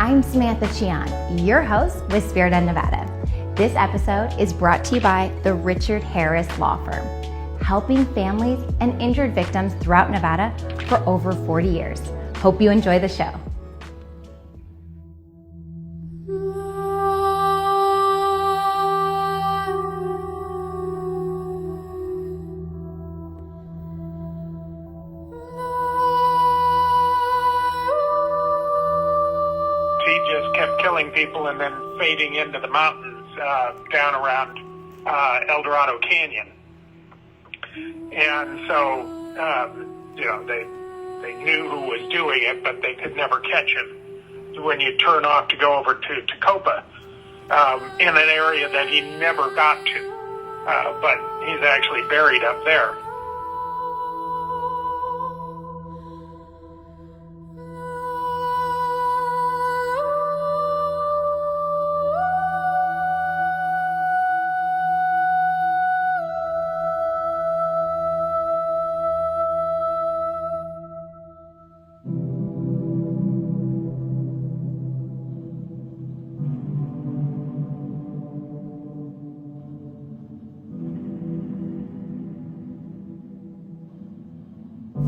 I'm Samantha Chian, your host with Spirit of Nevada. This episode is brought to you by the Richard Harris Law Firm, helping families and injured victims throughout Nevada for over 40 years. Hope you enjoy the show. People and then fading into the mountains down around El Dorado Canyon. And so, they knew who was doing it, but they could never catch him. When you turn off to go over to Tacoma, in an area that he never got to, but he's actually buried up there.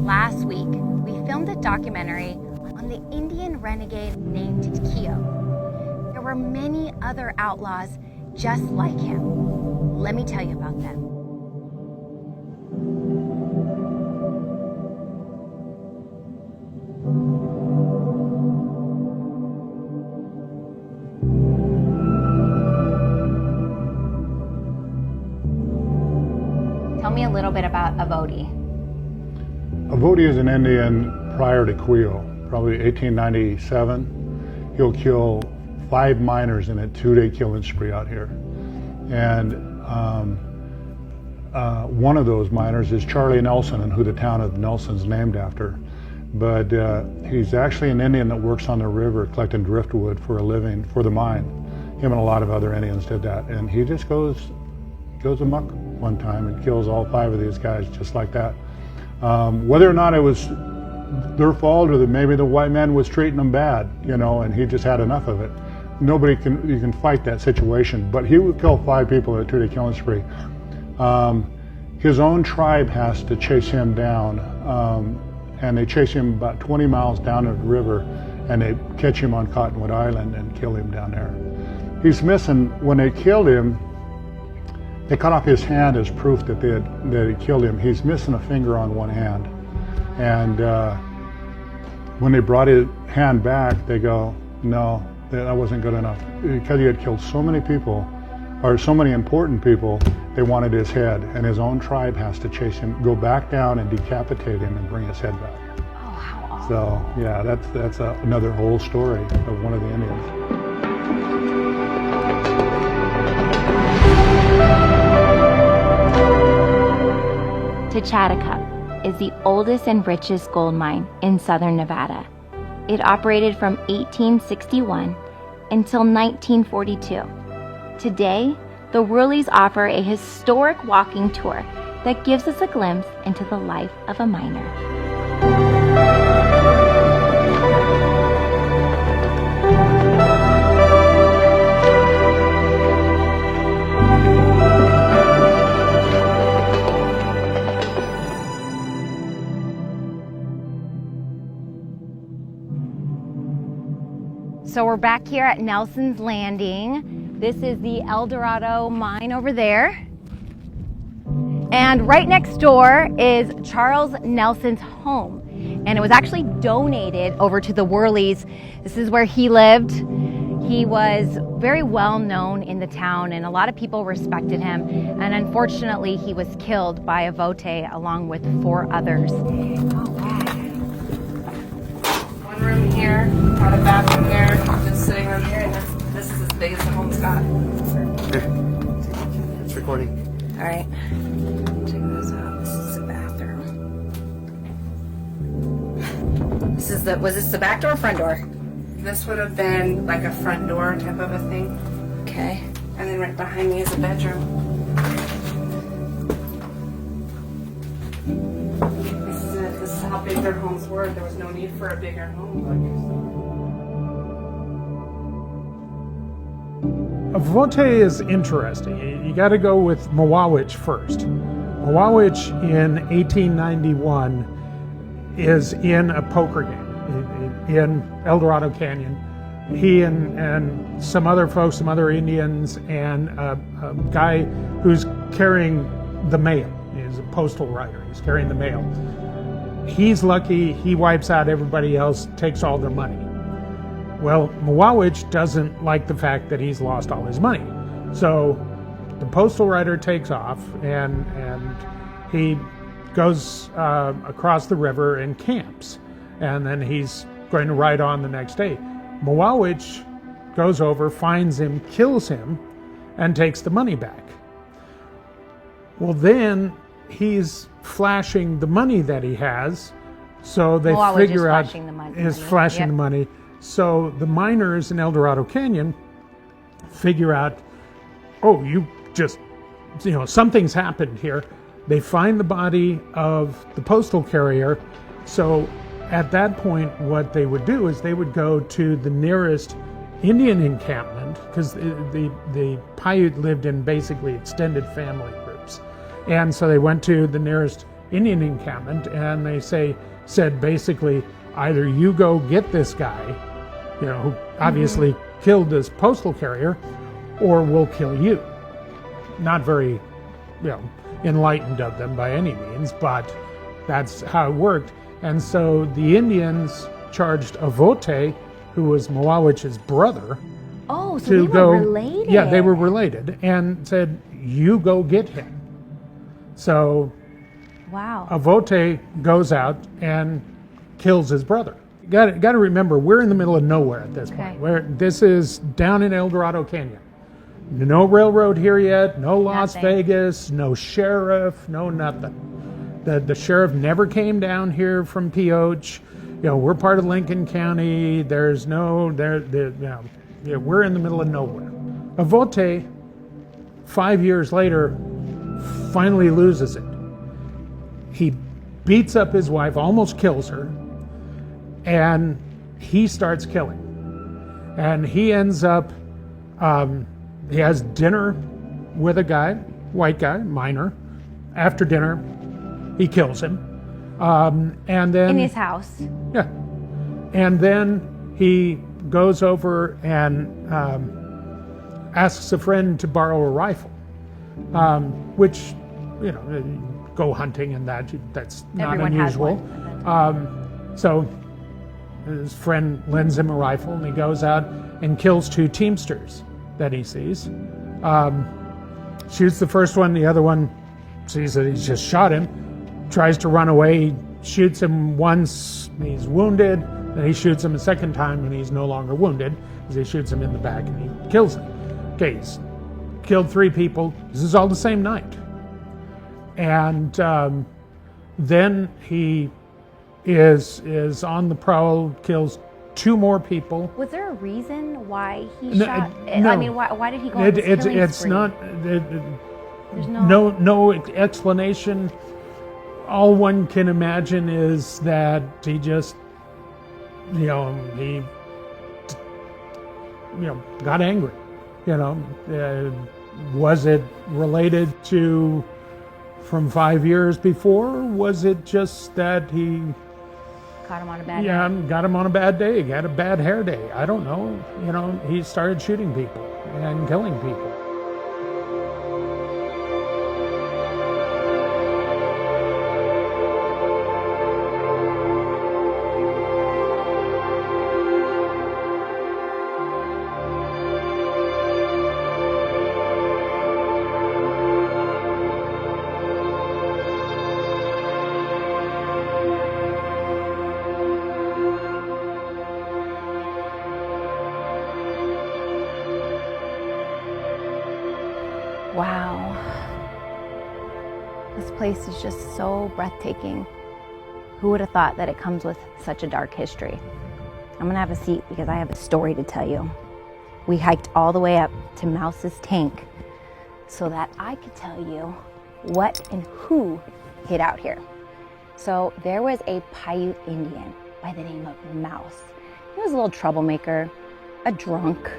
Last week, we filmed a documentary on the Indian renegade named Qeuho. There were many other outlaws just like him. Let me tell you about them. Tell me a little bit about Avodi. Avodi is an Indian prior to Qeuho, probably 1897. He'll kill 5 miners in a 2-day killing spree out here. And one of those miners is Charlie Nelson, and who the town of Nelson's named after. But he's actually an Indian that works on the river collecting driftwood for a living for the mine. Him and a lot of other Indians did that. And he just goes amok one time and kills all 5 of these guys just like that. Whether or not it was their fault or that maybe the white man was treating them bad, and he just had enough of it. You can fight that situation, but he would kill 5 people in a 2-day killing spree. His own tribe has to chase him down, and they chase him about 20 miles down the river, and they catch him on Cottonwood Island and kill him down there. He's missing, when they killed him, they cut off his hand as proof that he killed him. He's missing a finger on one hand. And when they brought his hand back, they go, no, that wasn't good enough. Because he had killed so many people, or so many important people, they wanted his head. And his own tribe has to chase him, go back down and decapitate him and bring his head back. Oh, how awesome. So, yeah, that's another whole story of one of the Indians. Tachataka is the oldest and richest gold mine in southern Nevada. It operated from 1861 until 1942. Today, the Whirlies offer a historic walking tour that gives us a glimpse into the life of a miner. So we're back here at Nelson's Landing. This is the El Dorado mine over there. And right next door is Charles Nelson's home. And it was actually donated over to the Whirlies. This is where he lived. He was very well known in the town and a lot of people respected him. And unfortunately, he was killed by a vote along with 4 others. One room here, got a bathroom here, just sitting room here, and this is as big as the home's got. Okay. It's recording. All right. Check this out. This is the bathroom. Was this the back door or front door? This would have been like a front door type of a thing. Okay. And then right behind me is a bedroom. This is how big their homes were. There was no need for a bigger home. Vote is interesting. You got to go with Mwawich first. Mwawich in 1891 is in a poker game in El Dorado Canyon. He and some other folks, some other Indians, and a guy who's carrying the mail. He's a postal rider. He's carrying the mail. He's lucky. He wipes out everybody else, takes all their money. Well, Mwawich doesn't like the fact that he's lost all his money. So the postal rider takes off and he goes across the river and camps. And then he's going to ride on the next day. Mwawich goes over, finds him, kills him, and takes the money back. Well, then he's flashing the money that he has, so they figure out is flashing the money. So the miners in El Dorado Canyon figure out, oh, you just, something's happened here. They find the body of the postal carrier. So at that point, what they would do is they would go to the nearest Indian encampment, because the Paiute lived in basically extended family groups. And so they went to the nearest Indian encampment and they said basically, either you go get this guy, who obviously killed this postal carrier, or we'll kill you. Not very, enlightened of them by any means, but that's how it worked. And so the Indians charged Avote, who was Mwawich's brother, so they were related. Yeah, they were related, and said, you go get him. So wow. Avote goes out and kills his brother. Got to remember, we're in the middle of nowhere at this point. This is down in El Dorado Canyon. No railroad here yet, no Las Vegas, no sheriff, no nothing. The sheriff never came down here from Pioche. We're part of Lincoln County. There's we're in the middle of nowhere. Avote, 5 years later, finally loses it. He beats up his wife, almost kills her, and he starts killing. And he ends up, he has dinner with a guy, white guy, miner. After dinner, he kills him. And then in his house. Yeah. And then he goes over and asks a friend to borrow a rifle, which, go hunting and that's not Everyone unusual. Has one. So his friend lends him a rifle and he goes out and kills 2 teamsters that he sees. Shoots the first one, the other one sees that he's just shot him, tries to run away, shoots him once, he's wounded, then he shoots him a second time and he's no longer wounded, because he shoots him in the back and he kills him. Okay, he's killed 3 people. This is all the same night. And then he is on the prowl, kills 2 more people. Was there a reason why he shot? No. I mean, why did he go on this killing It's spree? not. There's no explanation. All one can imagine is that he just, he got angry. Was it related to from 5 years before? Was it just that he Caught him on a bad day? got him on a bad day, got a bad hair day? I don't know. He started shooting people and killing people. Wow. This place is just so breathtaking. Who would have thought that it comes with such a dark history? I'm gonna have a seat because I have a story to tell you. We hiked all the way up to Mouse's tank so that I could tell you what and who hid out here. So there was a Paiute Indian by the name of Mouse. He was a little troublemaker, a drunk,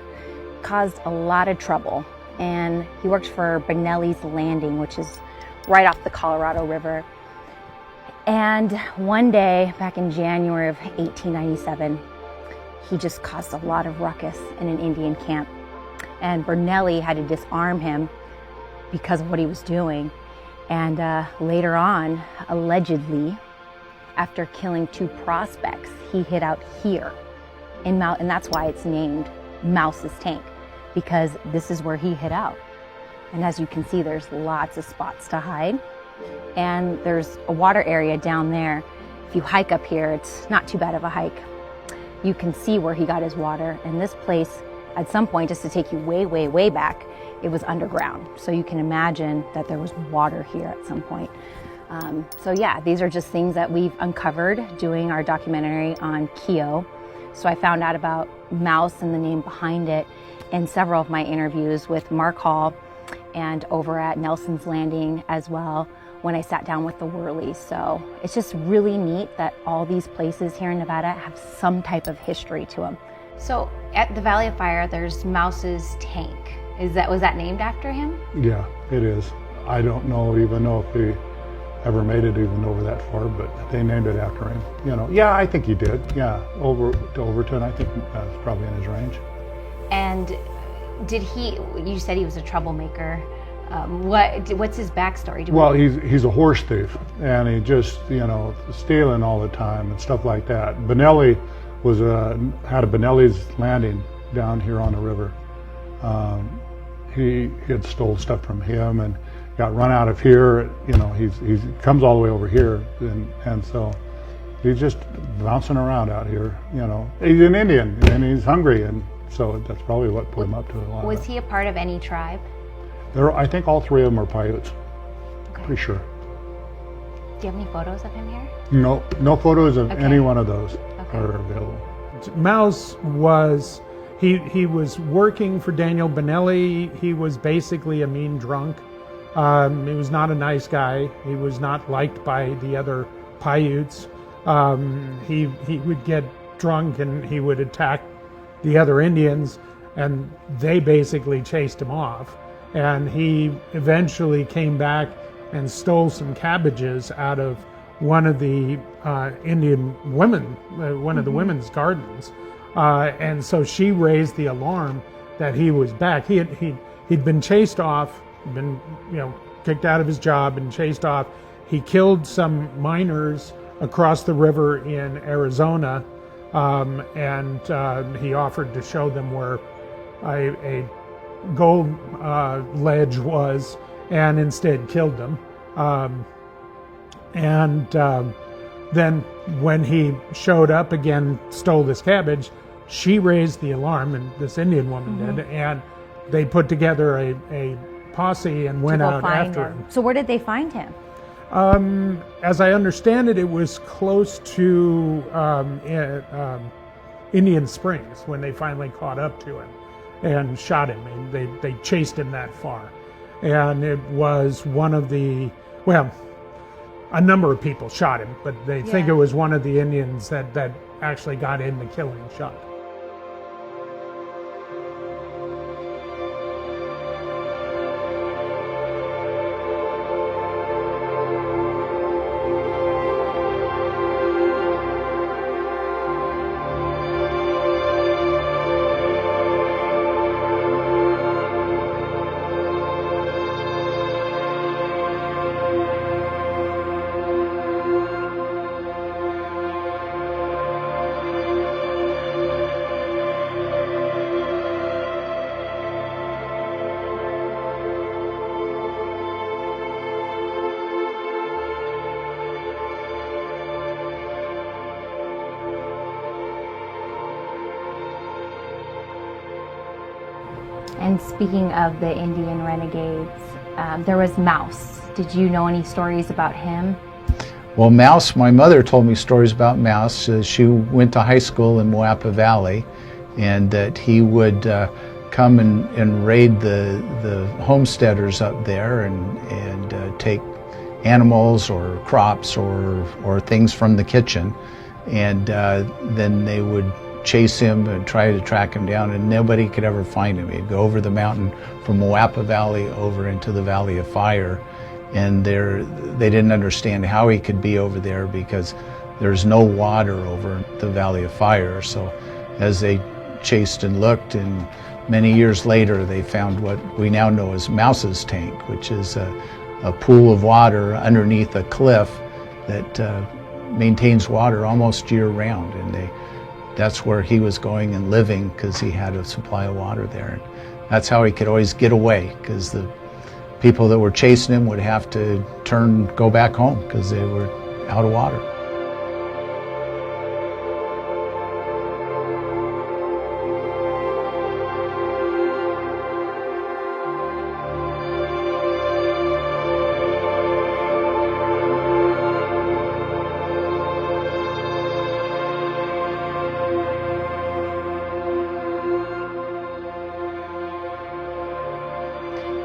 caused a lot of trouble, and he worked for Benelli's Landing, which is right off the Colorado River. And one day, back in January of 1897, he just caused a lot of ruckus in an Indian camp. And Benelli had to disarm him because of what he was doing. And later on, allegedly, after killing 2 prospects, he hid out here in and that's why it's named Mouse's Tank, because this is where he hid out. And as you can see, there's lots of spots to hide. And there's a water area down there. If you hike up here, it's not too bad of a hike. You can see where he got his water. And this place, at some point, just to take you way, way, way back, it was underground. So you can imagine that there was water here at some point. So yeah, these are just things that we've uncovered doing our documentary on Qeuho. So I found out about Mouse and the name behind it in several of my interviews with Mark Hall and over at Nelson's Landing as well, when I sat down with the Worleys. So it's just really neat that all these places here in Nevada have some type of history to them. So at the Valley of Fire, there's Mouse's Tank. Was that named after him? Yeah, it is. I don't even know if he ever made it even over that far, but they named it after him. You know, yeah, I think he did. Yeah, over to Overton, I think that's probably in his range. And you said he was a troublemaker. What's his backstory? Well, he's a horse thief, and he just, stealing all the time and stuff like that. Benelli had a Benelli's Landing down here on the river. He had stole stuff from him and got run out of here. He comes all the way over here, and so he's just bouncing around out here. He's an Indian and he's hungry, and so that's probably what put him up to a lot. Was he a part of any tribe? I think all 3 of them are Paiutes. Okay. Pretty sure. Do you have any photos of him here? No photos of any one of those are available. Mouse was, he was working for Daniel Benelli. He was basically a mean drunk. He was not a nice guy. He was not liked by the other Paiutes. He would get drunk and he would attack the other Indians, and they basically chased him off. And he eventually came back and stole some cabbages out of one of the Indian women, one of the women's gardens. And so she raised the alarm that he was back. He'd been chased off, been kicked out of his job and chased off. He killed some miners across the river in Arizona, and he offered to show them where a gold ledge was, and instead killed them. Then when he showed up again, stole this cabbage, she raised the alarm, and this Indian woman did, and they put together a posse and went out after him. So where did they find him? As I understand it, it was close to Indian Springs when they finally caught up to him and shot him. And they chased him that far. And it was one of a number of people shot him, but they think it was one of the Indians that actually got in the killing shot. And speaking of the Indian renegades, there was Mouse. Did you know any stories about him? Well, Mouse, my mother told me stories about Mouse. She went to high school in Moapa Valley, and that he would come and raid the homesteaders up there and take animals or crops or things from the kitchen. And then they would chase him and try to track him down, and nobody could ever find him. He'd go over the mountain from Moapa Valley over into the Valley of Fire, and they didn't understand how he could be over there because there's no water over the Valley of Fire. So as they chased and looked, and many years later they found what we now know as Mouse's Tank, which is a pool of water underneath a cliff that maintains water almost year-round, and that's where he was going and living because he had a supply of water there. And that's how he could always get away, because the people that were chasing him would have to go back home because they were out of water.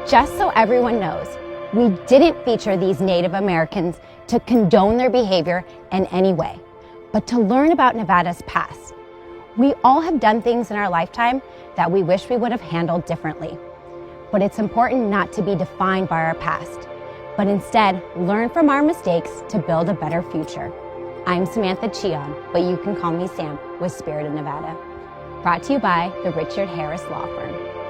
Just so everyone knows, we didn't feature these Native Americans to condone their behavior in any way, but to learn about Nevada's past. We all have done things in our lifetime that we wish we would have handled differently. But it's important not to be defined by our past, but instead learn from our mistakes to build a better future. I'm Samantha Chian, but you can call me Sam with Spirit of Nevada. Brought to you by the Richard Harris Law Firm.